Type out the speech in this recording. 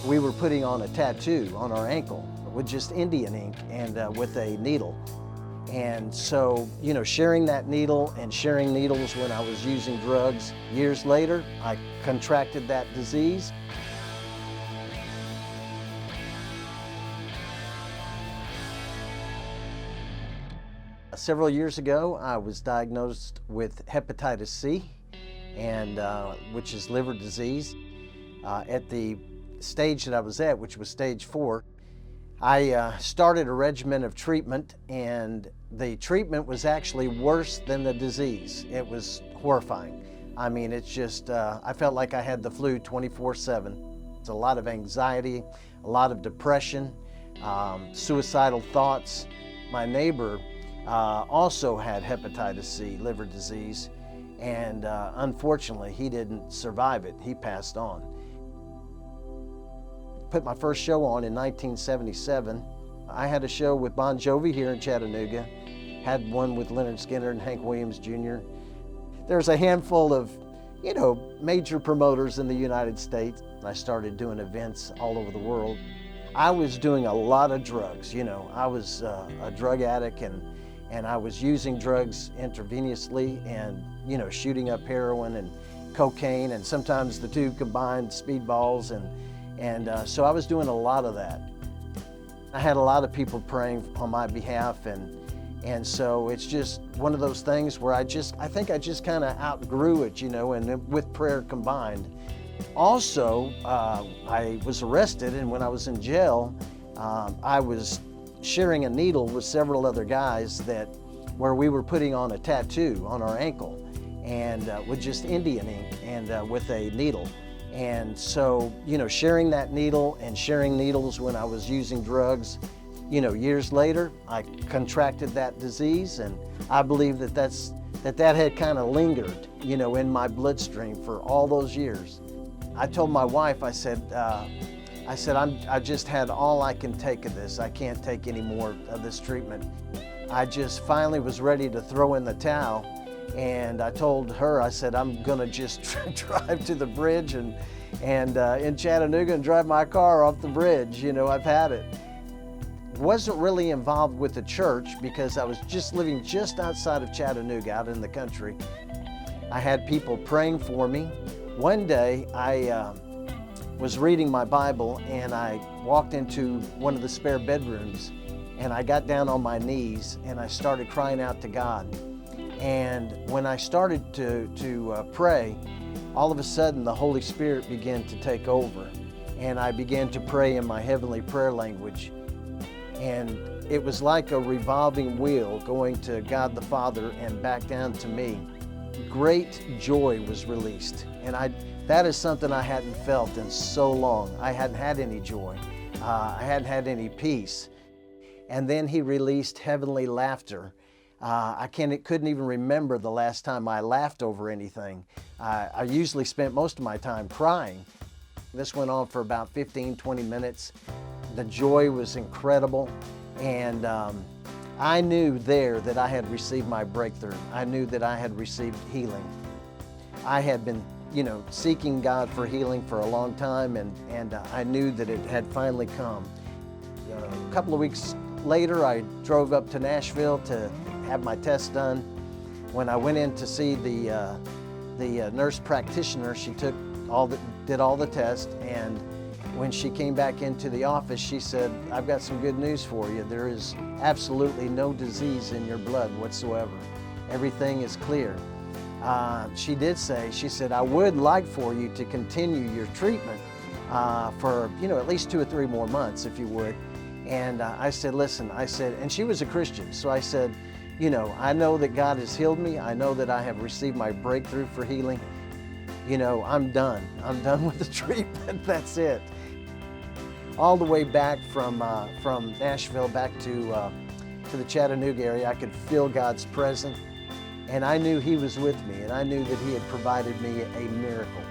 We were putting on a tattoo on our ankle with just Indian ink and with a needle. And so, sharing that needle and sharing needles when I was using drugs, years later, I contracted that disease. Several years ago, I was diagnosed with hepatitis C, and which is liver disease. At the stage that I was at, which was stage 4, I started a regimen of treatment, and the treatment was actually worse than the disease. It was horrifying. I mean, it's just, I felt like I had the flu 24/7. It's a lot of anxiety, a lot of depression, suicidal thoughts. My neighbor also had hepatitis C, liver disease, and unfortunately, he didn't survive it. He passed on. Put my first show on in 1977. I had a show with Bon Jovi here in Chattanooga, had one with Leonard Skinner and Hank Williams Jr. There's a handful of, major promoters in the United States. I started doing events all over the world. I was doing a lot of drugs, I was a drug addict, and I was using drugs intravenously and, shooting up heroin and cocaine, and sometimes the two combined, speedballs, and so I was doing a lot of that. I had a lot of people praying on my behalf, and so it's just one of those things where I think I just kind of outgrew it, and with prayer combined. Also, I was arrested, and when I was in jail, I was sharing a needle with several other guys where we were putting on a tattoo on our ankle, and with just Indian ink and with a needle. And so, sharing that needle and sharing needles when I was using drugs, years later, I contracted that disease, and I believe that had kind of lingered, in my bloodstream for all those years. I told my wife, I said, I just had all I can take of this. I can't take any more of this treatment. I just finally was ready to throw in the towel. And I told her, I said, I'm gonna just drive to the bridge and in Chattanooga and drive my car off the bridge. I've had it. Wasn't really involved with the church because I was just living just outside of Chattanooga, out in the country. I had people praying for me. One day I was reading my Bible, and I walked into one of the spare bedrooms, and I got down on my knees and I started crying out to God. And when I started to pray, all of a sudden the Holy Spirit began to take over, and I began to pray in my heavenly prayer language. And it was like a revolving wheel going to God the Father and back down to me. Great joy was released, and that is something I hadn't felt in so long. I hadn't had any joy. I hadn't had any peace. And then He released heavenly laughter. I couldn't even remember the last time I laughed over anything. I usually spent most of my time crying. This went on for about 15, 20 minutes. The joy was incredible, and I knew there that I had received my breakthrough. I knew that I had received healing. I had been, seeking God for healing for a long time, and I knew that it had finally come. A couple of weeks later, I drove up to Nashville to have my test done. When I went in to see the nurse practitioner, she did all the tests, and when she came back into the office, she said, I've got some good news for you. There is absolutely no disease in your blood whatsoever. Everything is clear. She said, I would like for you to continue your treatment for, at least 2 or 3 more months, if you would. And I said, listen, and she was a Christian, so I said, I know that God has healed me. I know that I have received my breakthrough for healing. I'm done. I'm done with the treatment. That's it. All the way back from Nashville back to the Chattanooga area, I could feel God's presence, and I knew He was with me, and I knew that He had provided me a miracle.